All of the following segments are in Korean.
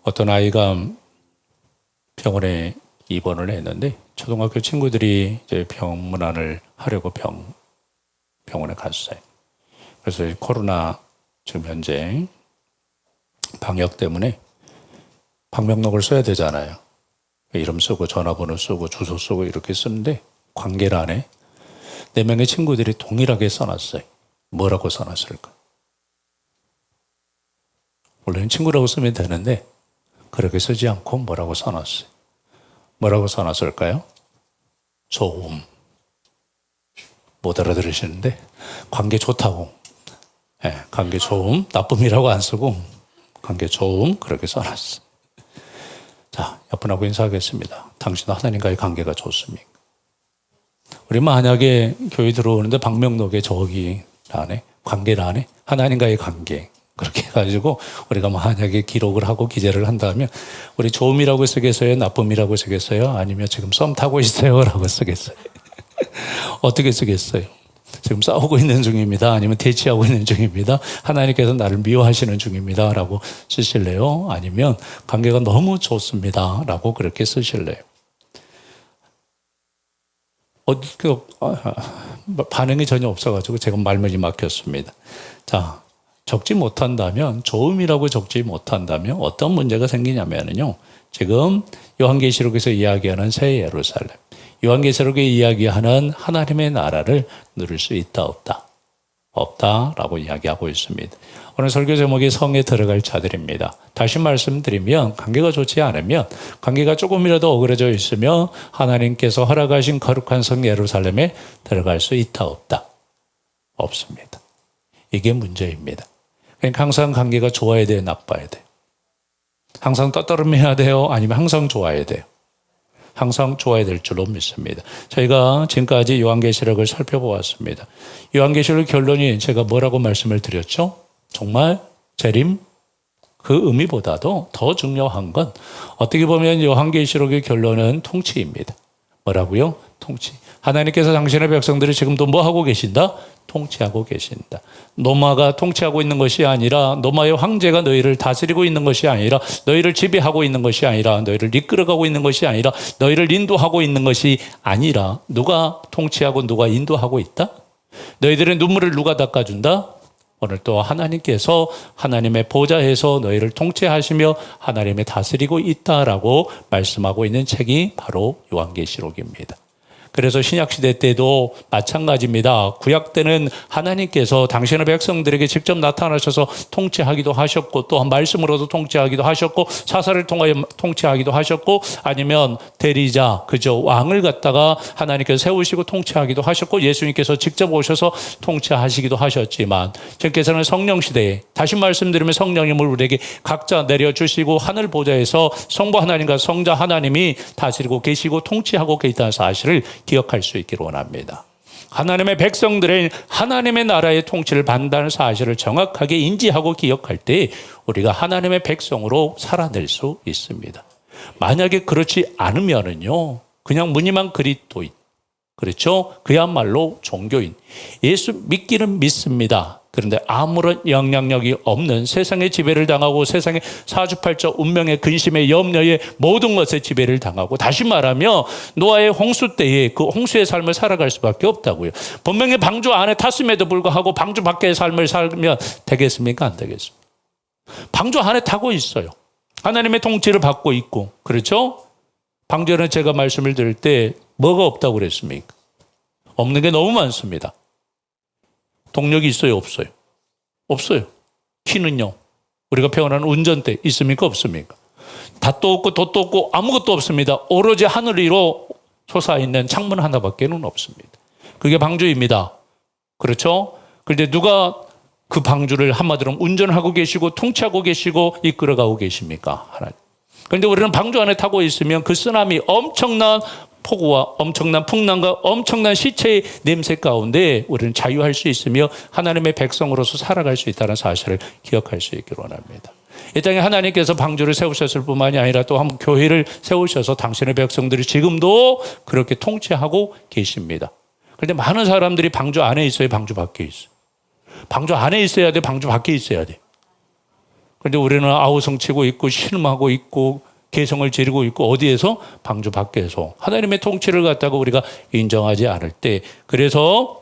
어떤 아이가 병원에 입원을 했는데 초등학교 친구들이 이제 병문안을 하려고 병원에 갔어요. 그래서 코로나 지금 현재 방역 때문에 방명록을 써야 되잖아요. 이름 쓰고 전화번호 쓰고 주소 쓰고 이렇게 쓰는데 관계란에 4명의 친구들이 동일하게 써놨어요. 뭐라고 써놨을까? 원래는 친구라고 쓰면 되는데 그렇게 쓰지 않고 뭐라고 써놨어요. 뭐라고 써놨을까요? 좋음. 못 알아들으시는데 관계 좋다고. 네, 관계 좋음, 나쁨이라고 안 쓰고 관계 좋음 그렇게 써놨어. 자, 옆분하고 인사하겠습니다. 당신도 하나님과의 관계가 좋습니까? 우리 만약에 교회 들어오는데 방명록에 저기 안에 관계란에 하나님과의 관계 그렇게 해가지고 우리가 만약에 기록을 하고 기재를 한다면 우리 좋음이라고 쓰겠어요? 나쁨이라고 쓰겠어요? 아니면 지금 썸 타고 있어요? 라고 쓰겠어요? 어떻게 쓰겠어요? 지금 싸우고 있는 중입니다. 아니면 대치하고 있는 중입니다. 하나님께서 나를 미워하시는 중입니다. 라고 쓰실래요? 아니면 관계가 너무 좋습니다. 라고 그렇게 쓰실래요? 반응이 전혀 없어가지고 제가 말문이 막혔습니다. 자, 적지 못한다면, 좋음이라고 적지 못한다면 어떤 문제가 생기냐면요. 지금 요한계시록에서 이야기하는 새 예루살렘, 요한계시록에 이야기하는 하나님의 나라를 누릴 수 있다, 없다? 없다라고 이야기하고 있습니다. 오늘 설교 제목이 성에 들어갈 자들입니다. 다시 말씀드리면 관계가 좋지 않으면, 관계가 조금이라도 어그러져 있으면 하나님께서 허락하신 거룩한 성 예루살렘에 들어갈 수 있다, 없다? 없습니다. 이게 문제입니다. 그러니까 항상 관계가 좋아야 돼요, 나빠야 돼요? 항상 떠떠름해야 돼요? 아니면 항상 좋아야 돼요? 항상 좋아야 될 줄로 믿습니다. 저희가 지금까지 요한계시록을 살펴보았습니다. 요한계시록 결론이 제가 뭐라고 말씀을 드렸죠? 정말 재림 그 의미보다도 더 중요한 건 어떻게 보면 요한계시록의 결론은 통치입니다. 뭐라고요? 통치. 하나님께서 당신의 백성들이 지금도 뭐 하고 계신다? 통치하고 계신다. 노마가 통치하고 있는 것이 아니라, 노마의 황제가 너희를 다스리고 있는 것이 아니라, 너희를 지배하고 있는 것이 아니라, 너희를 이끌어가고 있는 것이 아니라, 너희를 인도하고 있는 것이 아니라, 누가 통치하고 누가 인도하고 있다? 너희들의 눈물을 누가 닦아준다? 오늘 또 하나님께서 하나님의 보좌에서 너희를 통치하시며 하나님의 다스리고 있다라고 말씀하고 있는 책이 바로 요한계시록입니다. 그래서 신약시대 때도 마찬가지입니다. 구약 때는 하나님께서 당신의 백성들에게 직접 나타나셔서 통치하기도 하셨고, 또한 말씀으로도 통치하기도 하셨고, 사사를 통하여 통치하기도 하셨고, 아니면 대리자, 그죠, 왕을 갖다가 하나님께서 세우시고 통치하기도 하셨고, 예수님께서 직접 오셔서 통치하시기도 하셨지만, 주께서는 성령시대에, 다시 말씀드리면 성령님을 우리에게 각자 내려주시고 하늘 보좌에서 성부 하나님과 성자 하나님이 다스리고 계시고 통치하고 계시다는 사실을 기억할 수 있기를 원합니다. 하나님의 백성들의 하나님의 나라의 통치를 받는다는 사실을 정확하게 인지하고 기억할 때 우리가 하나님의 백성으로 살아낼 수 있습니다. 만약에 그렇지 않으면은요, 그냥 무늬만 그리스도인, 그렇죠? 그야말로 종교인, 예수 믿기는 믿습니다. 그런데 아무런 영향력이 없는, 세상의 지배를 당하고 세상의 사주팔자 운명의 근심의 염려의 모든 것에 지배를 당하고, 다시 말하면 노아의 홍수 때에 그 홍수의 삶을 살아갈 수밖에 없다고요. 분명히 방주 안에 탔음에도 불구하고 방주 밖의 삶을 살면 되겠습니까? 안 되겠습니까? 방주 안에 타고 있어요. 하나님의 통치를 받고 있고, 그렇죠? 방주에는 제가 말씀을 드릴 때 뭐가 없다고 그랬습니까? 없는 게 너무 많습니다. 동력이 있어요, 없어요? 없어요. 키는요? 우리가 표현하는 운전대 있습니까, 없습니까? 닷도 없고 돛도 없고 아무것도 없습니다. 오로지 하늘 위로 솟아있는 창문 하나밖에는 없습니다. 그게 방주입니다. 그렇죠? 그런데 누가 그 방주를 한마디로 운전하고 계시고 통치하고 계시고 이끌어가고 계십니까? 하나님. 그런데 우리는 방주 안에 타고 있으면 그 쓰나미, 엄청난 폭우와 엄청난 풍랑과 엄청난 시체의 냄새 가운데 우리는 자유할 수 있으며 하나님의 백성으로서 살아갈 수 있다는 사실을 기억할 수 있기를 원합니다. 이 땅에 하나님께서 방주를 세우셨을 뿐만이 아니라 또 한 교회를 세우셔서 당신의 백성들이 지금도 그렇게 통치하고 계십니다. 그런데 많은 사람들이 방주 안에 있어요, 방주 밖에 있어요? 방주 안에 있어야 돼, 방주 밖에 있어야 돼? 그런데 우리는 아우성 치고 있고 신음하고 있고 개성을 지르고 있고 어디에서? 방주 밖에서. 하나님의 통치를 갖다가 우리가 인정하지 않을 때, 그래서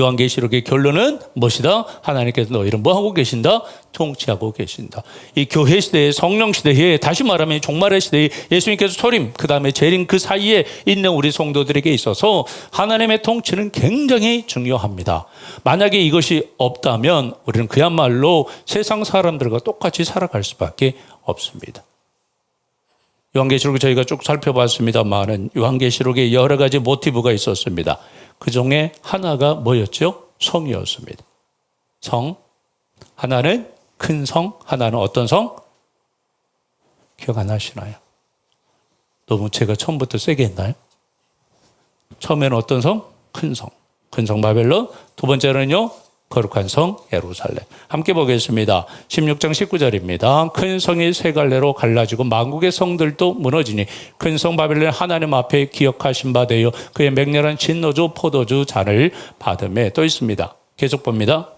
요한계시록의 결론은 무엇이다? 하나님께서 너희를 뭐하고 계신다? 통치하고 계신다. 이 교회 시대에, 성령 시대에, 다시 말하면 종말의 시대에 예수님께서 소림, 그 다음에 재림, 그 사이에 있는 우리 성도들에게 있어서 하나님의 통치는 굉장히 중요합니다. 만약에 이것이 없다면 우리는 그야말로 세상 사람들과 똑같이 살아갈 수밖에 없습니다. 요한계시록을 저희가 쭉 살펴봤습니다만은 요한계시록에 여러 가지 모티브가 있었습니다. 그 중에 하나가 뭐였죠? 성이었습니다. 성. 하나는 큰 성, 하나는 어떤 성? 기억 안 나시나요? 너무 제가 처음부터 세게 했나요? 처음에는 어떤 성? 큰 성. 큰 성 바벨론. 두 번째는요, 거룩한 성 예루살렘. 함께 보겠습니다. 16장 19절입니다. 큰 성이 세 갈래로 갈라지고 만국의 성들도 무너지니 큰 성 바벨론 하나님 앞에 기억하신 바 되어 그의 맹렬한 진노주 포도주 잔을 받음에. 또 있습니다. 계속 봅니다.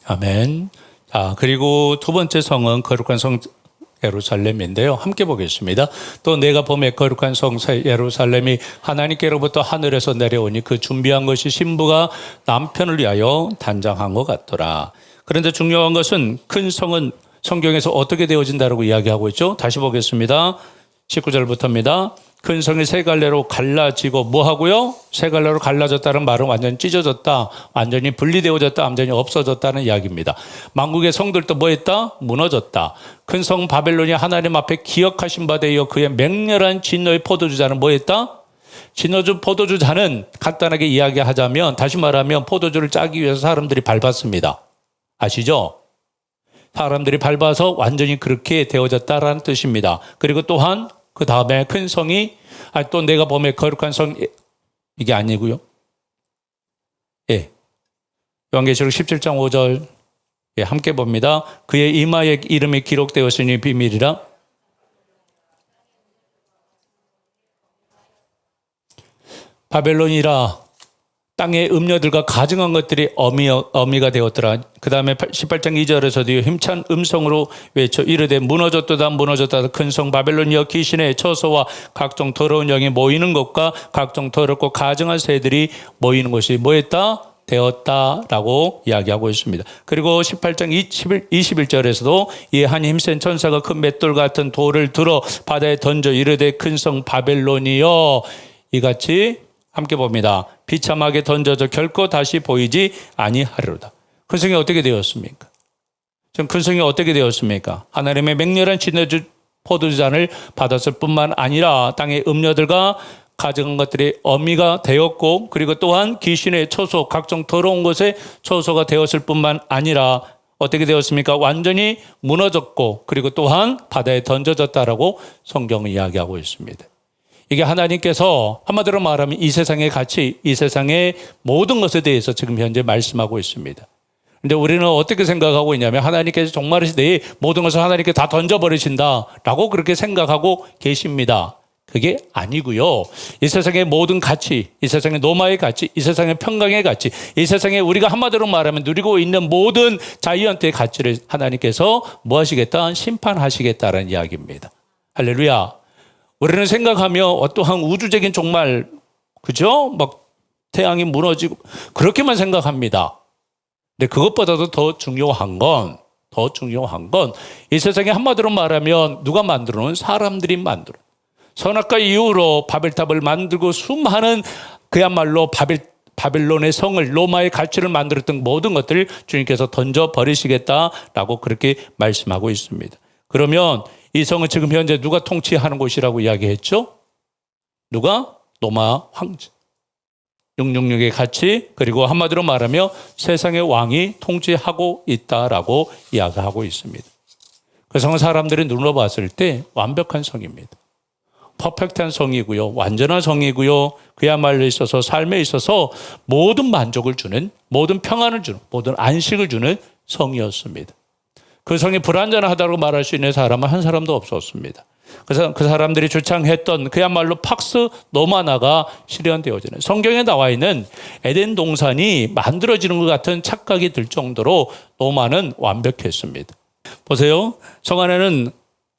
아멘. 자, 그리고 두 번째 성은 거룩한 성 예루살렘인데요. 함께 보겠습니다. 또 내가 보매 거룩한 성 예루살렘이 하나님께로부터 하늘에서 내려오니 그 준비한 것이 신부가 남편을 위하여 단장한 것 같더라. 그런데 중요한 것은 큰 성은 성경에서 어떻게 되어진다라고 이야기하고 있죠. 다시 보겠습니다. 19절부터입니다. 큰 성이 세 갈래로 갈라지고 뭐 하고요? 세 갈래로 갈라졌다는 말은 완전히 찢어졌다, 완전히 분리되어졌다, 완전히 없어졌다는 이야기입니다. 만국의 성들도 뭐 했다? 무너졌다. 큰 성 바벨론이 하나님 앞에 기억하신 바 되어 그의 맹렬한 진노의 포도주 잔은 뭐 했다? 진노주 포도주 잔은 간단하게 이야기하자면, 다시 말하면 포도주를 짜기 위해서 사람들이 밟았습니다. 아시죠? 사람들이 밟아서 완전히 그렇게 되어졌다라는 뜻입니다. 그리고 또한 그 다음에 큰 성이, 또 내가 보매 거룩한 성, 이게 아니고요. 예. 요한계시록 17장 5절. 예, 함께 봅니다. 그의 이마에 이름이 기록되었으니 비밀이라. 바벨론이라 땅의 음녀들과 가증한 것들이 어미가 되었더라. 그 다음에 18장 2절에서도 힘찬 음성으로 외쳐 이르되 무너졌도다 무너졌다. 큰 성 바벨론이여 귀신의 처소와 각종 더러운 영이 모이는 것과 각종 더럽고 가증한 새들이 모이는 것이 뭐했다? 되었다라고 이야기하고 있습니다. 그리고 18장 21절에서도 이 한 힘센 천사가 큰 맷돌 같은 돌을 들어 바다에 던져 이르되 큰 성 바벨론이여 이같이 함께 봅니다. 비참하게 던져져 결코 다시 보이지 아니하리로다. 큰 성이 어떻게 되었습니까? 지금 큰 성이 어떻게 되었습니까? 하나님의 맹렬한 진노주 포도주잔을 받았을 뿐만 아니라 땅의 음녀들과 가증한 것들이 어미가 되었고, 그리고 또한 귀신의 처소, 각종 더러운 것의 처소가 되었을 뿐만 아니라 어떻게 되었습니까? 완전히 무너졌고, 그리고 또한 바다에 던져졌다라고 성경은 이야기하고 있습니다. 이게 하나님께서 한마디로 말하면 이 세상의 가치, 이 세상의 모든 것에 대해서 지금 현재 말씀하고 있습니다. 그런데 우리는 어떻게 생각하고 있냐면 하나님께서 종말의 시대에 모든 것을 하나님께 다 던져버리신다라고 그렇게 생각하고 계십니다. 그게 아니고요. 이 세상의 모든 가치, 이 세상의 노마의 가치, 이 세상의 평강의 가치, 이 세상에 우리가 한마디로 말하면 누리고 있는 모든 자이언트의 가치를 하나님께서 뭐 하시겠다? 심판하시겠다라는 이야기입니다. 할렐루야. 우리는 생각하며 어떠한 우주적인 종말, 그죠? 막 태양이 무너지고 그렇게만 생각합니다. 근데 그것보다도 더 중요한 건 이 세상에 한마디로 말하면 누가 만들어 놓은? 사람들이 만들어. 선악과 이후로 바벨탑을 만들고 수많은 그야말로 바벨론의 성을, 로마의 가치를 만들었던 모든 것들을 주님께서 던져버리시겠다라고 그렇게 말씀하고 있습니다. 그러면 이 성은 지금 현재 누가 통치하는 곳이라고 이야기했죠? 누가? 로마 황제. 666의 가치, 그리고 한마디로 말하며 세상의 왕이 통치하고 있다라고 이야기하고 있습니다. 그 성은 사람들이 눈으로 봤을 때 완벽한 성입니다. 퍼펙트한 성이고요. 완전한 성이고요. 그야말로 있어서 삶에 있어서 모든 만족을 주는, 모든 평안을 주는, 모든 안식을 주는 성이었습니다. 그 성이 불완전하다고 말할 수 있는 사람은 한 사람도 없었습니다. 그래서 그 사람들이 주창했던 그야말로 팍스 노마나가 실현되어지는, 성경에 나와 있는 에덴 동산이 만들어지는 것 같은 착각이 들 정도로 노마는 완벽했습니다. 보세요. 성 안에는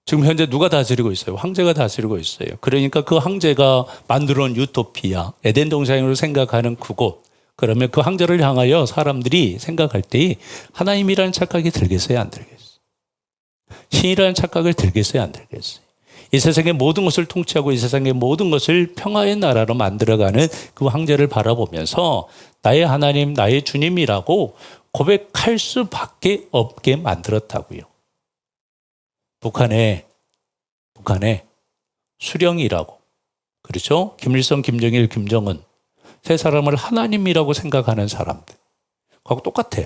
지금 현재 누가 다스리고 있어요? 황제가 다스리고 있어요. 그러니까 그 황제가 만들어 놓은 유토피아, 에덴 동산으로 생각하는 그곳, 그러면 그 황제를 향하여 사람들이 생각할 때 하나님이라는 착각이 들겠어요? 안 들겠어요? 신이라는 착각을 들겠어요? 안 들겠어요? 이 세상의 모든 것을 통치하고 이 세상의 모든 것을 평화의 나라로 만들어가는 그 황제를 바라보면서 나의 하나님, 나의 주님이라고 고백할 수밖에 없게 만들었다고요. 북한에 수령이라고, 그렇죠? 김일성, 김정일, 김정은, 세 사람을 하나님이라고 생각하는 사람들, 그하고 똑같아요.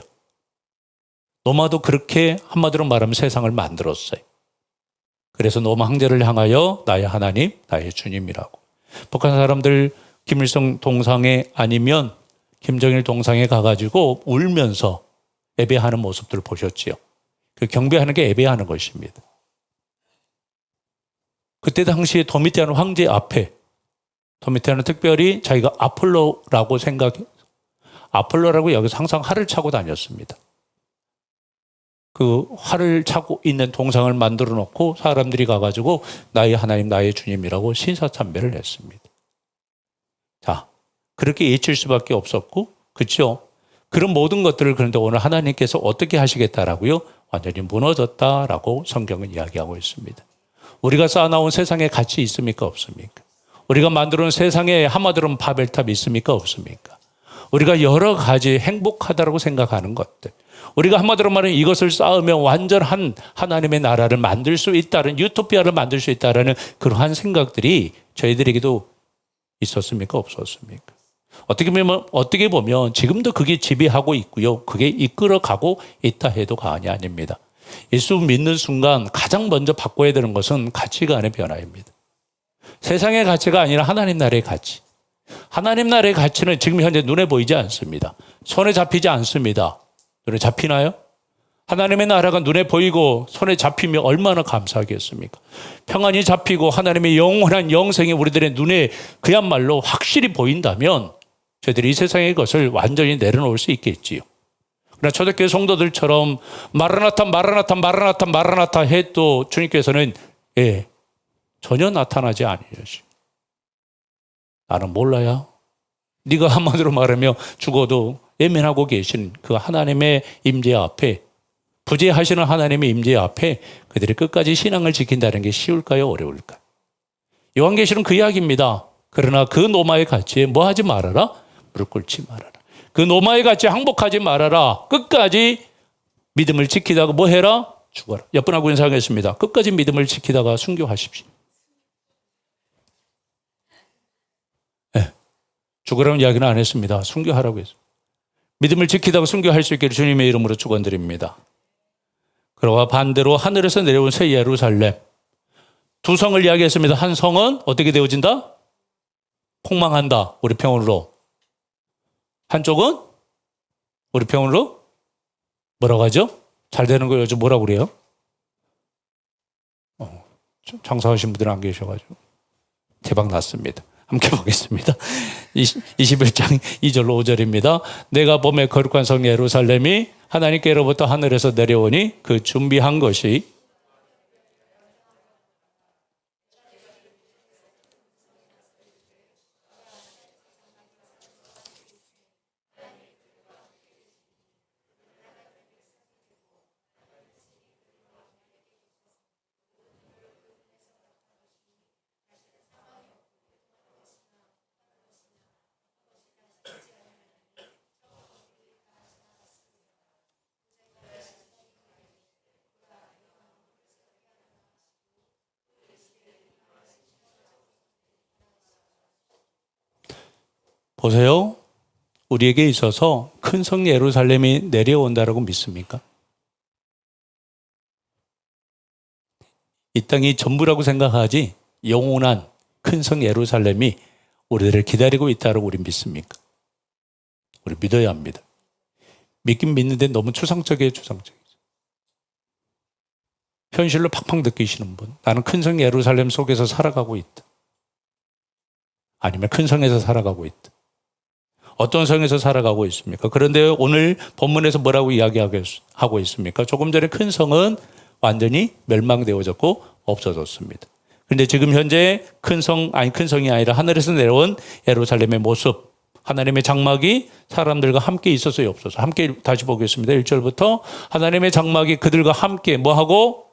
노마도 그렇게 한마디로 말하면 세상을 만들었어요. 그래서 노마 황제를 향하여 나의 하나님, 나의 주님이라고. 북한 사람들 김일성 동상에 아니면 김정일 동상에 가가지고 울면서 예배하는 모습들을 보셨지요. 그 경배하는 게 예배하는 것입니다. 그때 당시에 도미티아노 황제 앞에, 도미티아노는 특별히 자기가 아폴로라고 아폴로라고 여기서 항상 활을 차고 다녔습니다. 그 활을 차고 있는 동상을 만들어 놓고 사람들이 가가지고 나의 하나님, 나의 주님이라고 신사참배를 했습니다. 자, 그렇게 예칠 수밖에 없었고, 그렇죠? 그런 모든 것들을 그런데 오늘 하나님께서 어떻게 하시겠다라고요? 완전히 무너졌다라고 성경은 이야기하고 있습니다. 우리가 쌓아놓은 세상에 가치 있습니까? 없습니까? 우리가 만들어놓은 세상에 한마디로 바벨탑이 있습니까? 없습니까? 우리가 여러 가지 행복하다고 생각하는 것들, 우리가 한마디로 말하면 이것을 쌓으면 완전한 하나님의 나라를 만들 수 있다는, 유토피아를 만들 수 있다는 그러한 생각들이 저희들에게도 있었습니까? 없었습니까? 어떻게 보면 지금도 그게 지배하고 있고요. 그게 이끌어가고 있다 해도 과언이 아닙니다. 예수 믿는 순간 가장 먼저 바꿔야 되는 것은 가치관의 변화입니다. 세상의 가치가 아니라 하나님 나라의 가치. 하나님 나라의 가치는 지금 현재 눈에 보이지 않습니다. 손에 잡히지 않습니다. 눈에 잡히나요? 하나님의 나라가 눈에 보이고 손에 잡히면 얼마나 감사하겠습니까? 평안이 잡히고 하나님의 영원한 영생이 우리들의 눈에 그야말로 확실히 보인다면 저희들이 이 세상의 것을 완전히 내려놓을 수 있겠지요. 그러나 초대교회 성도들처럼 마라나타 해도 주님께서는 전혀 나타나지 않으셨어요. 나는 몰라야. 네가 한마디로 말하며 죽어도 예면하고 계신 그 하나님의 임재 앞에, 부재하시는 하나님의 임재 앞에 그들이 끝까지 신앙을 지킨다는 게 쉬울까요? 어려울까요? 요한계시록은 그 이야기입니다. 그러나 그 노마의 가치에 뭐 하지 말아라? 무릎 꿇지 말아라. 그 노마의 가치에 항복하지 말아라. 끝까지 믿음을 지키다가 뭐 해라? 죽어라. 옆분하고 인사하겠습니다. 끝까지 믿음을 지키다가 순교하십시오. 네. 죽으라는 이야기는 안 했습니다. 순교하라고 했습니다. 믿음을 지키다가 순교할 수 있기를 주님의 이름으로 축원드립니다. 그러와 반대로 하늘에서 내려온 새 예루살렘, 두 성을 이야기했습니다. 한 성은 어떻게 되어진다? 폭망한다. 우리 평으로. 한쪽은 우리 평으로 뭐라고 하죠? 잘 되는 거 요즘 뭐라고 그래요? 장사하신 분들은 안 계셔가지고 대박 났습니다. 함께 보겠습니다. 21장 2절로 5절입니다. 내가 봄에 거룩한 성 예루살렘이 하나님께로부터 하늘에서 내려오니 그 준비한 것이 보세요. 우리에게 있어서 큰 성 예루살렘이 내려온다라고 믿습니까? 이 땅이 전부라고 생각하지 영원한 큰 성 예루살렘이 우리들을 기다리고 있다고 우리 믿습니까? 우리 믿어야 합니다. 믿긴 믿는데 너무 추상적이에요, 추상적이죠. 현실로 팍팍 느끼시는 분, 나는 큰 성 예루살렘 속에서 살아가고 있다. 아니면 큰 성에서 살아가고 있다. 어떤 성에서 살아가고 있습니까? 그런데 오늘 본문에서 뭐라고 이야기하고 있습니까? 조금 전에 큰 성은 완전히 멸망되어졌고 없어졌습니다. 그런데 지금 현재 큰 성이 아니라 하늘에서 내려온 예루살렘의 모습, 하나님의 장막이 사람들과 함께 있어서요, 없어서. 함께 다시 보겠습니다. 1절부터 하나님의 장막이 그들과 함께 뭐하고?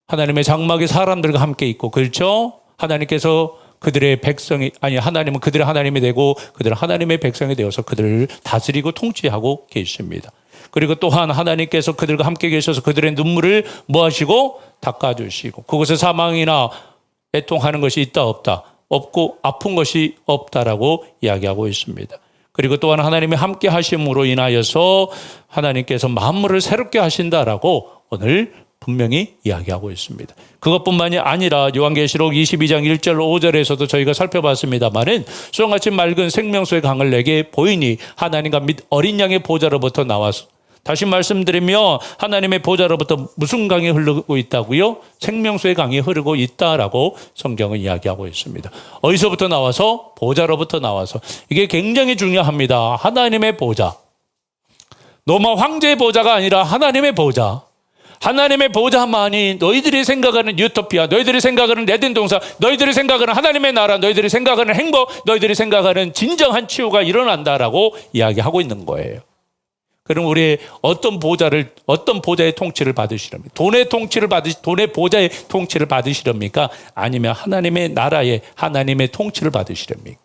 하나님의 장막이 사람들과 함께 있고, 그렇죠? 하나님께서 그들의 백성이, 하나님은 그들의 하나님이 되고 그들은 하나님의 백성이 되어서 그들을 다스리고 통치하고 계십니다. 그리고 또한 하나님께서 그들과 함께 계셔서 그들의 눈물을 뭐 하시고? 닦아주시고, 그곳에 사망이나 애통하는 것이 있다 없다? 없고 아픈 것이 없다라고 이야기하고 있습니다. 그리고 또한 하나님이 함께 하심으로 인하여서 하나님께서 만물을 새롭게 하신다라고 오늘 분명히 이야기하고 있습니다. 그것뿐만이 아니라 요한계시록 22장 1절 5절에서도 저희가 살펴봤습니다마는 수정같이 맑은 생명수의 강을 내게 보이니 하나님과 및 어린 양의 보좌로부터 나와서, 다시 말씀드리면 하나님의 보좌로부터 무슨 강이 흐르고 있다고요? 생명수의 강이 흐르고 있다라고 성경은 이야기하고 있습니다. 어디서부터 나와서? 보좌로부터 나와서. 이게 굉장히 중요합니다. 하나님의 보좌. 로마 황제의 보좌가 아니라 하나님의 보좌. 하나님의 보좌만이 너희들이 생각하는 유토피아, 너희들이 생각하는 에덴 동산, 너희들이 생각하는 하나님의 나라, 너희들이 생각하는 행복, 너희들이 생각하는 진정한 치유가 일어난다라고 이야기하고 있는 거예요. 그럼 우리 어떤 보좌의 통치를 받으시렵니까? 돈의 보좌의 통치를 받으시렵니까? 아니면 하나님의 나라의 하나님의 통치를 받으시렵니까?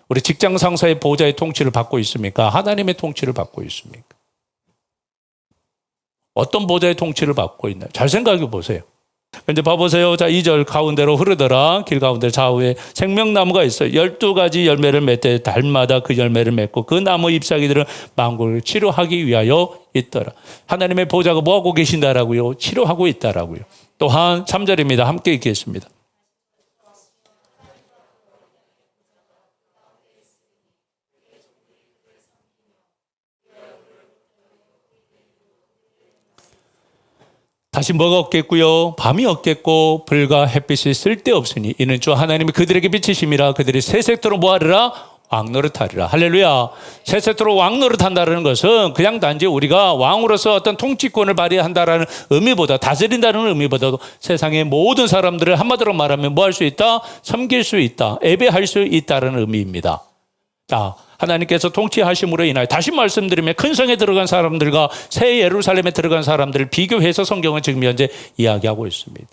우리 직장 상사의 보좌의 통치를 받고 있습니까? 하나님의 통치를 받고 있습니까? 어떤 보좌의 통치를 받고 있나요? 잘 생각해 보세요. 근데 봐보세요. 자, 2절 가운데로 흐르더라. 길 가운데 좌우에 생명나무가 있어요. 12가지 열매를 맺되 달마다 그 열매를 맺고 그 나무 잎사귀들은 만국을 치료하기 위하여 있더라. 하나님의 보좌가 뭐하고 계신다라고요? 치료하고 있다라고요. 또한 3절입니다. 함께 읽겠습니다. 다시 뭐가 없겠고요? 밤이 없겠고 불과 햇빛이 쓸데없으니 이는 주 하나님이 그들에게 비치심이라. 그들이 새색도로 뭐하리라? 왕노릇하리라. 할렐루야. 새색도로 왕노릇한다는 것은 그냥 단지 우리가 왕으로서 어떤 통치권을 발휘한다라는 의미보다, 다스린다는 의미보다도 세상의 모든 사람들을 한마디로 말하면 뭐 할 수 있다? 섬길 수 있다, 예배할 수 있다는 의미입니다. 자, 하나님께서 통치하심으로 인하여, 다시 말씀드리면 큰 성에 들어간 사람들과 새 예루살렘에 들어간 사람들을 비교해서 성경은 지금 현재 이야기하고 있습니다.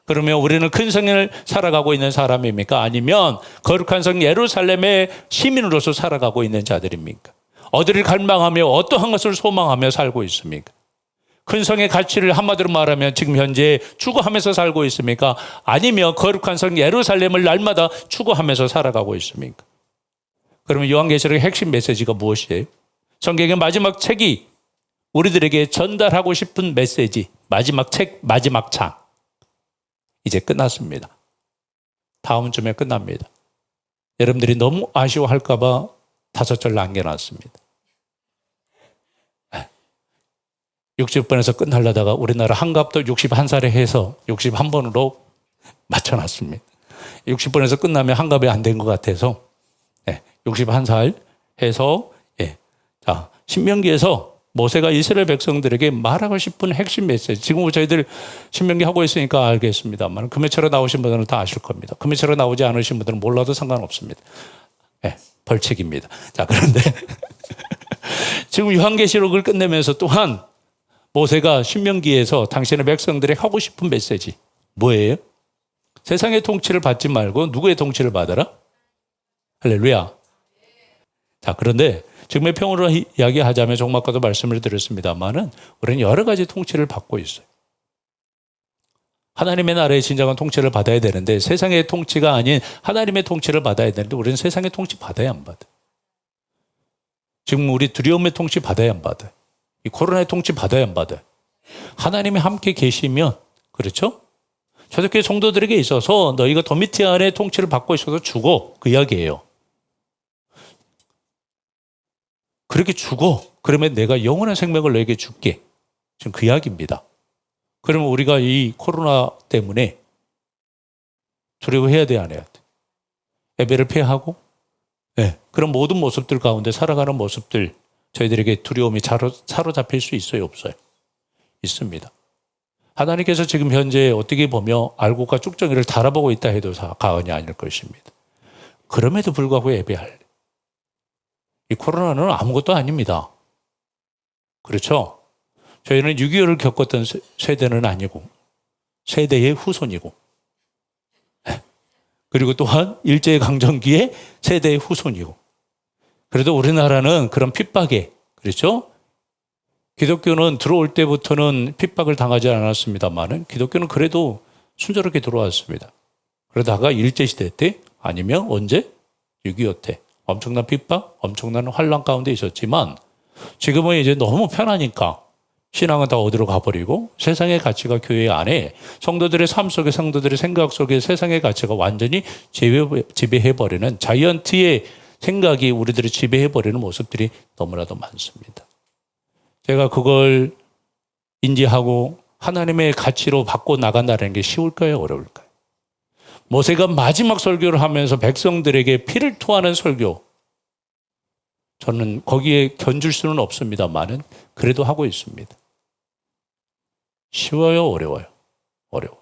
그러면 우리는 큰 성을 살아가고 있는 사람입니까? 아니면 거룩한 성 예루살렘의 시민으로서 살아가고 있는 자들입니까? 어디를 갈망하며 어떠한 것을 소망하며 살고 있습니까? 큰 성의 가치를 한마디로 말하면 지금 현재 추구하면서 살고 있습니까? 아니면 거룩한 성 예루살렘을 날마다 추구하면서 살아가고 있습니까? 그러면 요한계시록의 핵심 메시지가 무엇이에요? 성경의 마지막 책이 우리들에게 전달하고 싶은 메시지, 마지막 책, 마지막 장, 이제 끝났습니다. 다음 주에 끝납니다. 여러분들이 너무 아쉬워할까 봐 5절 남겨놨습니다. 60번에서 끝나려다가 우리나라 한갑도 61살에 해서 61번으로 맞춰놨습니다. 60번에서 끝나면 한갑이 안 된 것 같아서 61살 해서, 자, 신명기에서 모세가 이스라엘 백성들에게 말하고 싶은 핵심 메시지. 지금 저희들 신명기 하고 있으니까 알겠습니다만, 금요철에 나오신 분들은 다 아실 겁니다. 금요철에 나오지 않으신 분들은 몰라도 상관없습니다. 벌칙입니다. 자, 그런데 지금 요한계시록을 끝내면서 또한 모세가 신명기에서 당신의 백성들에게 하고 싶은 메시지 뭐예요? 세상의 통치를 받지 말고 누구의 통치를 받아라? 할렐루야. 자, 그런데 지금의 평으로 이야기하자면 조금 아까도 말씀을 드렸습니다만은 우리는 여러 가지 통치를 받고 있어요. 하나님의 나라의 진정한 통치를 받아야 되는데 세상의 통치가 아닌 하나님의 통치를 받아야 되는데 우리는 세상의 통치 받아야 안 받아요. 지금 우리 두려움의 통치 받아야 안 받아요. 이 코로나의 통치 받아야 안 받아요. 하나님이 함께 계시면 그렇죠? 초대교회 성도들에게 있어서 너희가 도미티안의 통치를 받고 있어서 죽어 그 이야기예요. 그렇게 죽어 그러면 내가 영원한 생명을 너에게 줄게. 지금 그 이야기입니다. 그러면 우리가 이 코로나 때문에 두려워해야 돼, 안 해야 돼? 예배를 피하고, 네, 그런 모든 모습들 가운데 살아가는 모습들, 저희들에게 두려움이 사로잡힐 수 있어요, 없어요? 있습니다. 하나님께서 지금 현재 어떻게 보며 알곡과 쭉정이를 달아보고 있다 해도 과언이 아닐 것입니다. 그럼에도 불구하고 예배할. 이 코로나는 아무것도 아닙니다. 그렇죠? 저희는 6.25를 겪었던 세대는 아니고 세대의 후손이고 그리고 또한 일제강점기의 세대의 후손이고 그래도 우리나라는 그런 핍박에 그렇죠? 기독교는 들어올 때부터는 핍박을 당하지 않았습니다만 기독교는 그래도 순조롭게 들어왔습니다. 그러다가 일제시대 때 아니면 언제? 6.25 때 엄청난 핍박, 엄청난 환란 가운데 있었지만 지금은 이제 너무 편하니까 신앙은 다 어디로 가버리고 세상의 가치가 교회 안에 성도들의 삶 속에 성도들의 생각 속에 세상의 가치가 완전히 지배해버리는 자이언트의 생각이 우리들을 지배해버리는 모습들이 너무나도 많습니다. 제가 그걸 인지하고 하나님의 가치로 바꿔 나간다는 게 쉬울까요? 어려울까요? 모세가 마지막 설교를 하면서 백성들에게 피를 토하는 설교 저는 거기에 견줄 수는 없습니다만은 그래도 하고 있습니다. 쉬워요? 어려워요? 어려워요.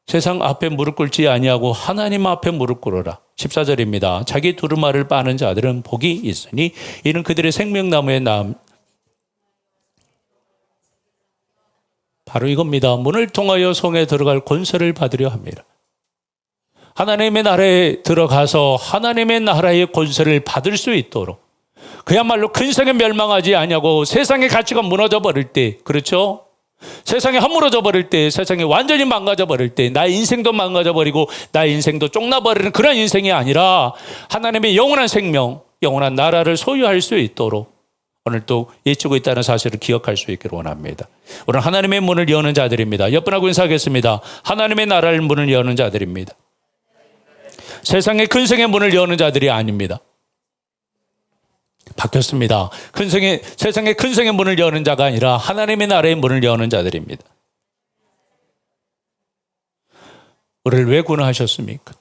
세상 앞에 무릎 꿇지 아니하고 하나님 앞에 무릎 꿇어라. 14절입니다. 자기 두루마리를 빠는 자들은 복이 있으니 이는 그들의 생명나무에 바로 이겁니다. 문을 통하여 성에 들어갈 권세를 받으려 합니다. 하나님의 나라에 들어가서 하나님의 나라의 권세를 받을 수 있도록 그야말로 근성에 멸망하지 아니하고 세상의 가치가 무너져 버릴 때 그렇죠? 세상에 허물어져 버릴 때 세상이 완전히 망가져 버릴 때 나의 인생도 망가져 버리고 나의 인생도 쫑나 버리는 그런 인생이 아니라 하나님의 영원한 생명 영원한 나라를 소유할 수 있도록 오늘 또 예치고 있다는 사실을 기억할 수 있기를 원합니다. 오늘 하나님의 문을 여는 자들입니다. 옆분하고 인사하겠습니다. 하나님의 나라를 문을 여는 자들입니다. 세상의 근성의 문을 여는 자들이 아닙니다. 바뀌었습니다. 세상의 근성의 문을 여는 자가 아니라 하나님의 나라의 문을 여는 자들입니다. 우리를 왜 구원하셨습니까?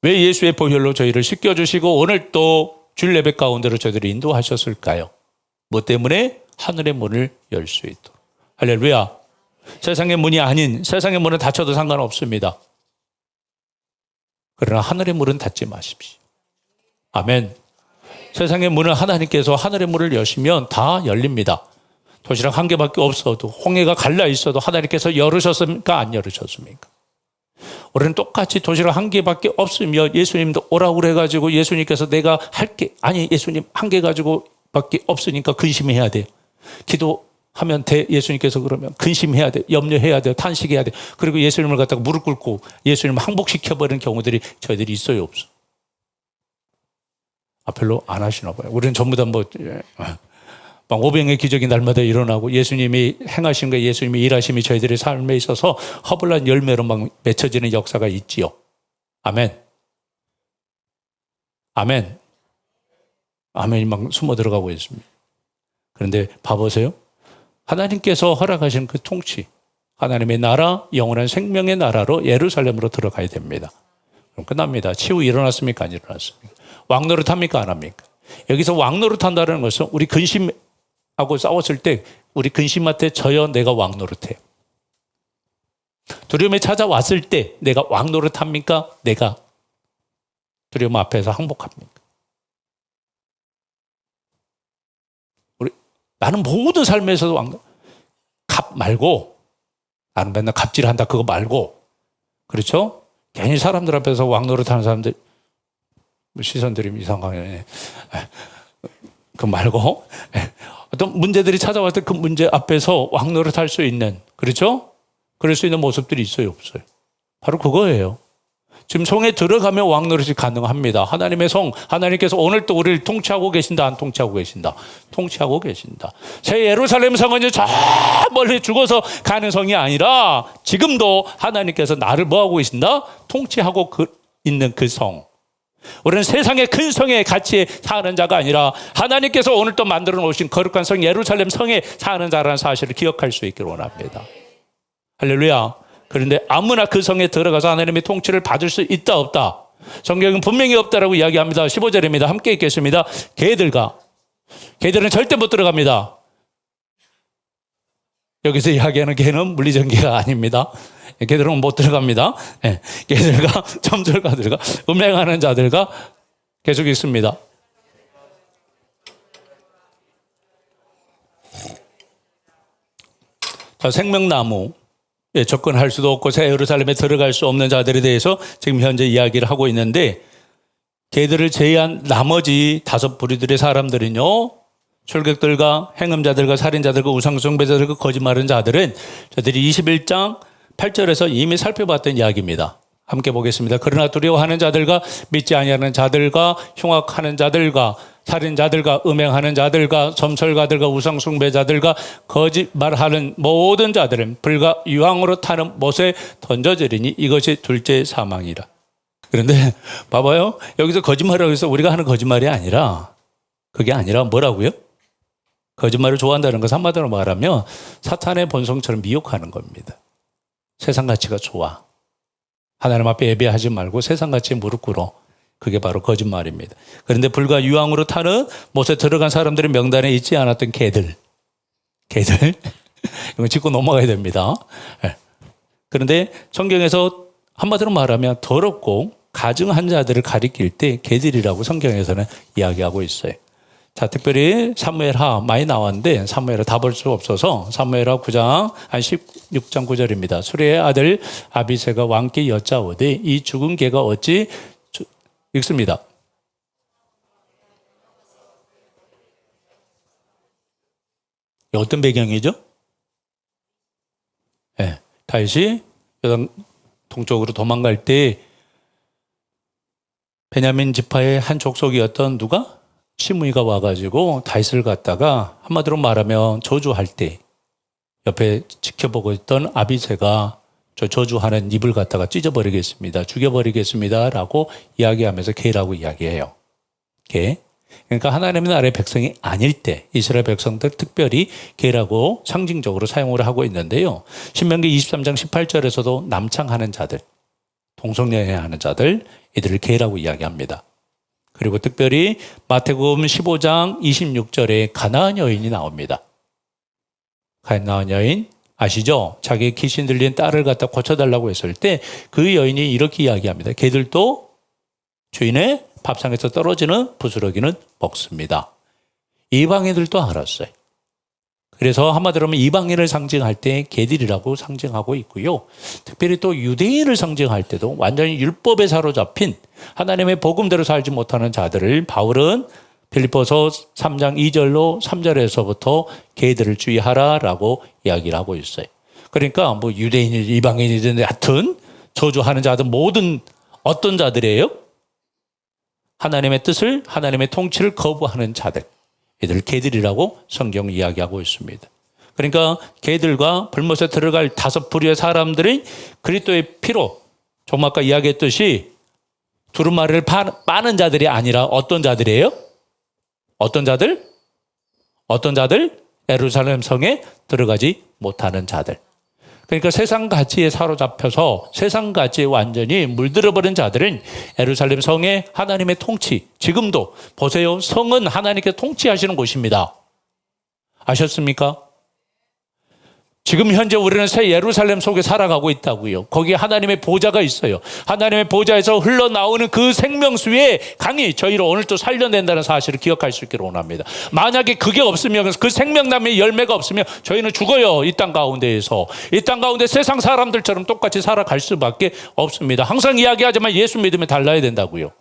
왜 예수의 보혈로 저희를 씻겨주시고 오늘 또 주일 예배 가운데로 저희들을 인도하셨을까요? 뭐 때문에? 하늘의 문을 열 수 있도록. 할렐루야. 세상의 문이 아닌 세상의 문은 닫혀도 상관없습니다. 그러나 하늘의 문은 닫지 마십시오. 아멘. 세상의 문을 하나님께서 하늘의 문을 여시면 다 열립니다. 도시락 한 개밖에 없어도 홍해가 갈라 있어도 하나님께서 열으셨습니까? 안 열으셨습니까? 우리는 똑같이 도시락 한 개밖에 없으며 예수님도 오라고 그래가지고 예수님께서 내가 할게 아니 예수님 한 개 가지고 밖에 없으니까 근심해야 돼요. 기도하면 돼. 예수님께서 그러면 근심해야 돼. 염려해야 돼. 탄식해야 돼. 그리고 예수님을 갖다가 무릎 꿇고 예수님을 항복시켜버리는 경우들이 저희들이 있어요, 없어? 별로 안 하시나 봐요. 우리는 전부 다 막 오병의 기적이 날마다 일어나고 예수님이 행하신 거 예수님이 일하심이 저희들의 삶에 있어서 허블난 열매로 막 맺혀지는 역사가 있지요. 아멘. 아멘. 아멘이 막 숨어 들어가고 있습니다. 그런데 봐보세요. 하나님께서 허락하신 그 통치, 하나님의 나라, 영원한 생명의 나라로 예루살렘으로 들어가야 됩니다. 그럼 끝납니다. 치유 일어났습니까? 안 일어났습니까? 왕노릇 합니까? 안 합니까? 여기서 왕노릇 한다는 것은 우리 근심하고 싸웠을 때 우리 근심한테 져요. 내가 왕노릇해요. 두려움이 찾아왔을 때 내가 왕노릇 합니까? 내가 두려움 앞에서 항복합니까? 나는 모든 삶에서도 갑 말고 나는 맨날 갑질한다 그거 말고 그렇죠? 괜히 사람들 앞에서 왕노릇 하는 사람들 시선들이 이상하네. 그 말고 어떤 문제들이 찾아왔을 때 그 문제 앞에서 왕노릇 할 수 있는 그렇죠? 그럴 수 있는 모습들이 있어요, 없어요? 바로 그거예요. 지금 성에 들어가면 왕노릇이 가능합니다. 하나님의 성, 하나님께서 오늘 또 우리를 통치하고 계신다, 안 통치하고 계신다? 통치하고 계신다. 새 예루살렘 성은 저 멀리 죽어서 가는 성이 아니라 지금도 하나님께서 나를 뭐하고 계신다? 통치하고 있는 그 성. 우리는 세상의 큰 성에 같이 사는 자가 아니라 하나님께서 오늘 또 만들어 놓으신 거룩한 성 예루살렘 성에 사는 자라는 사실을 기억할 수 있기를 원합니다. 할렐루야. 그런데 아무나 그 성에 들어가서 하나님의 통치를 받을 수 있다 없다? 성경은 분명히 없다라고 이야기합니다. 15절입니다. 함께 읽겠습니다. 개들은 절대 못 들어갑니다. 여기서 이야기하는 개는 물리적 개가 아닙니다. 개들은 못 들어갑니다. 네. 개들과 점술가들과 음행하는 자들과 계속 있습니다. 자, 생명나무 접근할 수도 없고 새 예루살렘에 들어갈 수 없는 자들에 대해서 지금 현재 이야기를 하고 있는데, 개들을 제외한 나머지 5부류들의 사람들은요, 출객들과 행음자들과 살인자들과 우상숭배자들과 거짓말하는 자들은 저들이 21장 8절에서 이미 살펴봤던 이야기입니다. 함께 보겠습니다. 그러나 두려워하는 자들과 믿지 아니하는 자들과 흉악하는 자들과 살인자들과 음행하는 자들과 점설가들과 우상숭배자들과 거짓말하는 모든 자들은 불과 유황으로 타는 못에 던져지리니 이것이 둘째 사망이라. 그런데 봐봐요. 여기서 거짓말이라고 해서 우리가 하는 거짓말이 아니라, 그게 아니라 뭐라고요? 거짓말을 좋아한다는 것은 한마디로 말하면 사탄의 본성처럼 미혹하는 겁니다. 세상 가치가 좋아. 하나님 앞에 예배하지 말고 세상 가치에 무릎 꿇어. 그게 바로 거짓말입니다. 그런데 불과 유황으로 타는 못에 들어간 사람들의 명단에 있지 않았던 개들. 이건 짚고 넘어가야 됩니다. 그런데 성경에서 한마디로 말하면 더럽고 가증한 자들을 가리킬 때 개들이라고 성경에서는 이야기하고 있어요. 자, 특별히 사무엘하 많이 나왔는데 사무엘하 다 볼 수 없어서 사무엘하 9장 한 16장 9절입니다. 수레의 아들 아비새가 왕께 여짜오되 이 죽은 개가 어찌 읽습니다. 어떤 배경이죠? 네, 다윗이 요단 동쪽으로 도망갈 때 베냐민 지파의 한 족속이었던 누가? 시므이가 와가지고 다윗을 갖다가 한마디로 말하면 저주할 때 옆에 지켜보고 있던 아비새가 저 저주하는 입을 갖다가 찢어버리겠습니다. 죽여버리겠습니다. 라고 이야기하면서 개라고 이야기해요. 개. 그러니까 하나님의 나라의 백성이 아닐 때 이스라엘 백성들 특별히 개라고 상징적으로 사용을 하고 있는데요. 신명기 23장 18절에서도 남창하는 자들, 동성연애하는 자들, 이들을 개라고 이야기합니다. 그리고 특별히 마태복음 15장 26절에 가나안 여인이 나옵니다. 가나안 여인 아시죠? 자기 귀신 들린 딸을 갖다 고쳐달라고 했을 때 그 여인이 이렇게 이야기합니다. 개들도 주인의 밥상에서 떨어지는 부스러기는 먹습니다. 이방인들도 알았어요. 그래서 한마디로 하면 이방인을 상징할 때 개들이라고 상징하고 있고요. 특별히 또 유대인을 상징할 때도 완전히 율법에 사로잡힌 하나님의 복음대로 살지 못하는 자들을 바울은 빌립보서 3장 2절로 3절에서부터 개들을 주의하라라고 이야기를 하고 있어요. 그러니까 뭐 유대인이든 이방인이든 하여튼 저주하는 자들 모든 어떤 자들이에요? 하나님의 뜻을, 하나님의 통치를 거부하는 자들. 이들 개들이라고 성경은 이야기하고 있습니다. 그러니까 개들과 불못에 들어갈 5부류의 사람들이 그리스도의 피로 조금 아까 이야기했듯이 두루마리를 빠는 자들이 아니라 어떤 자들이에요? 어떤 자들? 예루살렘 성에 들어가지 못하는 자들. 그러니까 세상 가치에 사로잡혀서 세상 가치에 완전히 물들어버린 자들은 예루살렘 성의 하나님의 통치, 지금도 보세요. 성은 하나님께 통치하시는 곳입니다. 아셨습니까? 지금 현재 우리는 새 예루살렘 속에 살아가고 있다고요. 거기에 하나님의 보좌가 있어요. 하나님의 보좌에서 흘러나오는 그 생명수의 강이 저희를 오늘 또 살려낸다는 사실을 기억할 수 있기를 원합니다. 만약에 그게 없으면, 그 생명나무의 열매가 없으면 저희는 죽어요. 이 땅 가운데에서. 이 땅 가운데 세상 사람들처럼 똑같이 살아갈 수밖에 없습니다. 항상 이야기하지만 예수 믿으면 달라야 된다고요.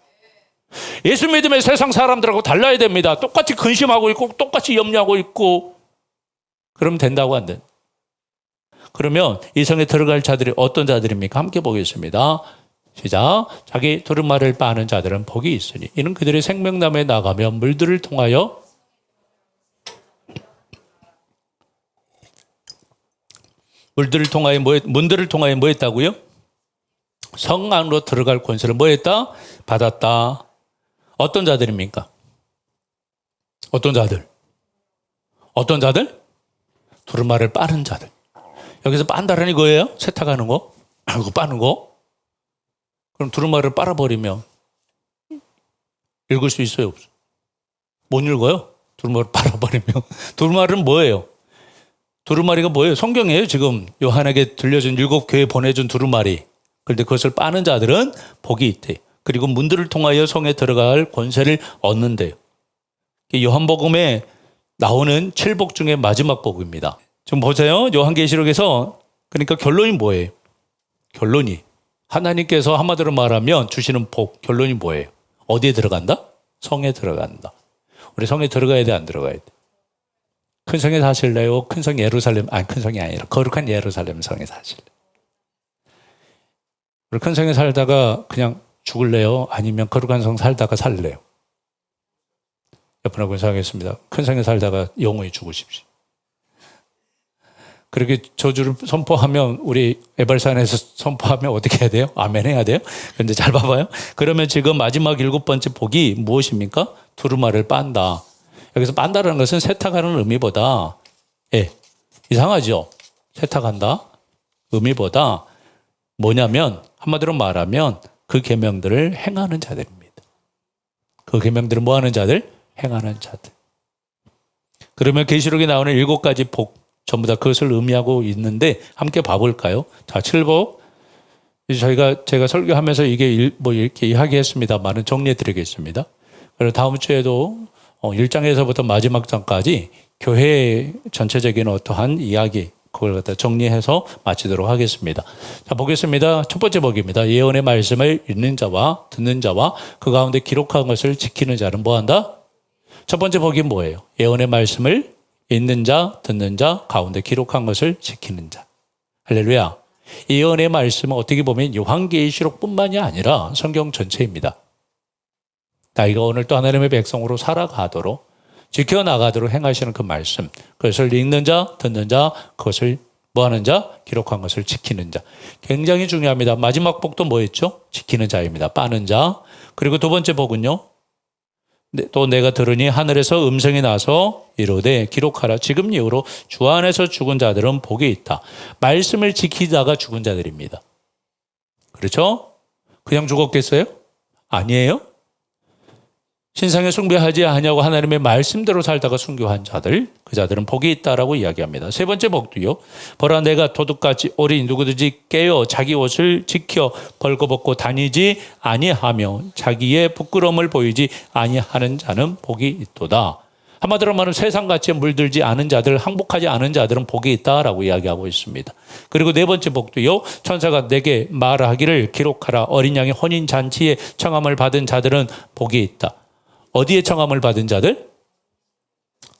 예수 믿으면 세상 사람들하고 달라야 됩니다. 똑같이 근심하고 있고 똑같이 염려하고 있고 그러면 된다고 안 돼. 그러면 이 성에 들어갈 자들이 어떤 자들입니까? 함께 보겠습니다. 시작. 자기 두루마리를 빠는 자들은 복이 있으니 이는 그들의 생명나무에 나가며 물들을 통하여 문들을 통하여 뭐 했다고요? 성 안으로 들어갈 권세를 뭐 했다? 받았다. 어떤 자들입니까? 어떤 자들? 어떤 자들? 두루마리를 빠는 자들. 여기서 빤다라는 거예요? 세탁하는 거? 그거 빠는 거? 그럼 두루마리를 빨아버리면 읽을 수 있어요? 없어요? 못 읽어요? 두루마리를 빨아버리면. 두루마리는 뭐예요? 두루마리가 뭐예요? 성경이에요. 지금 요한에게 들려준 7교회 보내준 두루마리. 그런데 그것을 빠는 자들은 복이 있대요. 그리고 문들을 통하여 성에 들어갈 권세를 얻는데요. 요한복음에 나오는 7복 중에 마지막 복입니다. 지금 보세요. 요한계시록에서 그러니까 결론이 뭐예요? 결론이 하나님께서 한마디로 말하면 주시는 복, 결론이 뭐예요? 어디에 들어간다? 성에 들어간다. 우리 성에 들어가야 돼, 안 들어가야 돼? 큰 성에 사실래요? 큰 성 예루살렘, 아니 큰 성이 아니라 거룩한 예루살렘 성에 사실래요? 우리 큰 성에 살다가 그냥 죽을래요? 아니면 거룩한 성 살다가 살래요? 옆으로 생각하겠습니다. 큰 성에 살다가 영원히 죽으십시오. 그렇게 저주를 선포하면 우리 에발산에서 선포하면 어떻게 해야 돼요? 아멘 해야 돼요? 그런데 잘 봐봐요. 그러면 지금 마지막 7번째 복이 무엇입니까? 두루마리를 빤다. 여기서 빤다라는 것은 세탁하는 의미보다 이상하죠? 세탁한다 의미보다 뭐냐면 한마디로 말하면 그 계명들을 행하는 자들입니다. 그 계명들을 뭐 하는 자들? 행하는 자들. 그러면 계시록에 나오는 7가지 복 전부 다 그것을 의미하고 있는데 함께 봐볼까요? 자, 7복. 제가 설교하면서 이게 뭐 이렇게 이야기했습니다만은 정리해 드리겠습니다. 그리고 다음 주에도 1장에서부터 마지막 장까지 교회 전체적인 어떠한 이야기 그걸 갖다 정리해서 마치도록 하겠습니다. 자, 보겠습니다. 첫 번째 복입니다. 예언의 말씀을 읽는 자와 듣는 자와 그 가운데 기록한 것을 지키는 자는 뭐한다? 첫 번째 복이 뭐예요? 예언의 말씀을 읽는 자, 듣는 자, 가운데 기록한 것을 지키는 자. 할렐루야. 예언의 말씀은 어떻게 보면 요한계시록뿐만이 아니라 성경 전체입니다. 나이가 오늘 또 하나님의 백성으로 살아가도록 지켜나가도록 행하시는 그 말씀. 그것을 읽는 자, 듣는 자, 그것을 뭐하는 자? 기록한 것을 지키는 자. 굉장히 중요합니다. 마지막 복도 뭐였죠? 지키는 자입니다. 빠는 자. 그리고 두 번째 복은요. 또 내가 들으니 하늘에서 음성이 나서 이르되 기록하라. 지금 이후로 주 안에서 죽은 자들은 복이 있다. 말씀을 지키다가 죽은 자들입니다. 그렇죠? 그냥 죽었겠어요? 아니에요. 신상에 숭배하지 아니하고 하나님의 말씀대로 살다가 순교한 자들, 그 자들은 복이 있다라고 이야기합니다. 세 번째 복도요. 보라 내가 도둑같이 오리 누구든지 깨어 자기 옷을 지켜 벌거벗고 다니지 아니하며 자기의 부끄러움을 보이지 아니하는 자는 복이 있도다. 한마디로 말하면 세상같이 물들지 않은 자들, 항복하지 않은 자들은 복이 있다라고 이야기하고 있습니다. 그리고 네 번째 복도요. 천사가 내게 말하기를 기록하라. 어린 양의 혼인잔치에 청함을 받은 자들은 복이 있다. 어디에 청함을 받은 자들?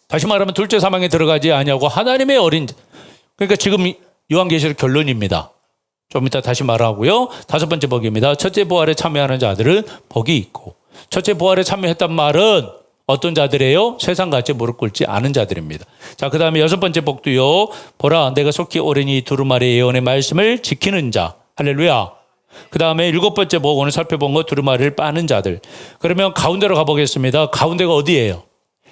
다시 말하면 둘째 사망에 들어가지 아니하고 하나님의 어린 자. 그러니까 지금 요한계시록 결론입니다. 좀 이따 다시 말하고요. 다섯 번째 복입니다. 첫째 부활에 참여하는 자들은 복이 있고 첫째 부활에 참여했단 말은 어떤 자들이에요? 세상같이 무릎 꿇지 않은 자들입니다. 자, 그 다음에 여섯 번째 복도요. 보라 내가 속히 오르니 두루마리 예언의 말씀을 지키는 자. 할렐루야. 그 다음에 일곱 번째 복 오늘 살펴본 거 두루마리를 빠는 자들. 그러면 가운데로 가보겠습니다. 가운데가 어디예요?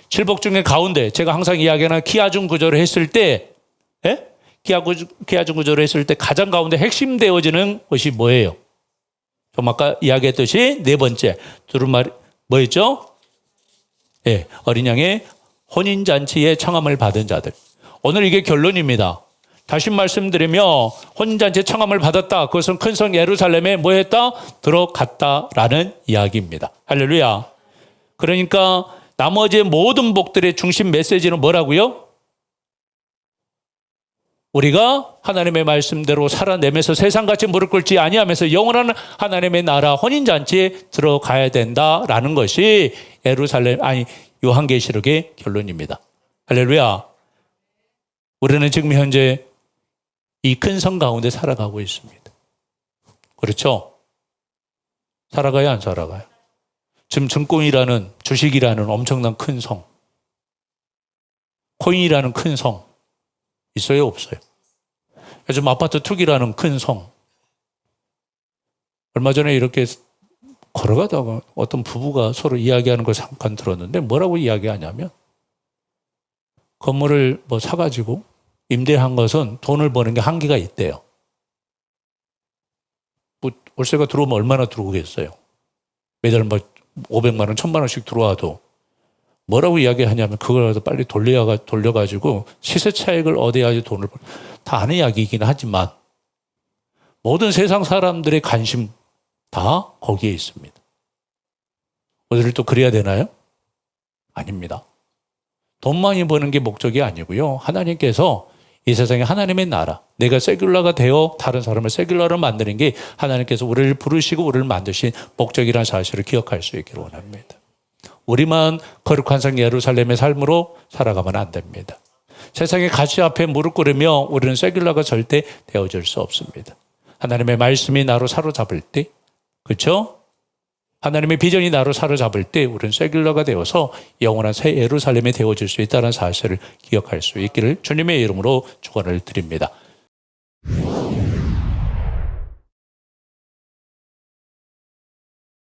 칠복 중에 가운데. 제가 항상 이야기하는 기하중 구조를 했을 때 기하중 구조를 했을 때 가장 가운데 핵심 되어지는 것이 뭐예요? 좀 아까 이야기했듯이 네 번째 두루마리 뭐였죠? 어린 양의 혼인잔치에 청함을 받은 자들. 오늘 이게 결론입니다. 다시 말씀드리며 혼인잔치에 청함을 받았다. 그것은 큰 성 예루살렘에 뭐 했다? 들어갔다라는 이야기입니다. 할렐루야. 그러니까 나머지 모든 복들의 중심 메시지는 뭐라고요? 우리가 하나님의 말씀대로 살아내면서 세상같이 무릎 꿇지 아니하면서 영원한 하나님의 나라 혼인잔치에 들어가야 된다라는 것이 요한계시록의 결론입니다. 할렐루야. 우리는 지금 현재 이 큰 성 가운데 살아가고 있습니다. 그렇죠? 살아가요, 안 살아가요? 지금 증권이라는, 주식이라는 엄청난 큰 성, 코인이라는 큰 성 있어요, 없어요? 요즘 아파트 투기라는 큰 성. 얼마 전에 이렇게 걸어가다가 어떤 부부가 서로 이야기하는 걸 잠깐 들었는데 뭐라고 이야기하냐면 건물을 뭐 사가지고 임대한 것은 돈을 버는 게 한계가 있대요. 뭐 월세가 들어오면 얼마나 들어오겠어요? 매달 뭐 500만 원, 1000만 원씩 들어와도 뭐라고 이야기하냐면 그걸 빨리 돌려가지고 시세 차익을 얻어야지 돈을 다 아는 이야기이긴 하지만 모든 세상 사람들의 관심 다 거기에 있습니다. 우리를 또 그래야 되나요? 아닙니다. 돈 많이 버는 게 목적이 아니고요. 하나님께서 이 세상에 하나님의 나라, 내가 세큘러가 되어 다른 사람을 세큘러로 만드는 게 하나님께서 우리를 부르시고 우리를 만드신 목적이라는 사실을 기억할 수 있기를 원합니다. 우리만 거룩한 성 예루살렘의 삶으로 살아가면 안 됩니다. 세상의 가치 앞에 무릎 꿇으며 우리는 세큘러가 절대 되어질 수 없습니다. 하나님의 말씀이 나로 사로잡을 때, 그렇죠? 하나님의 비전이 나로 사로잡을 때 우리는 세큘러가 되어서 영원한 새 예루살렘이 되어질 수 있다는 사실을 기억할 수 있기를 주님의 이름으로 축원을 드립니다.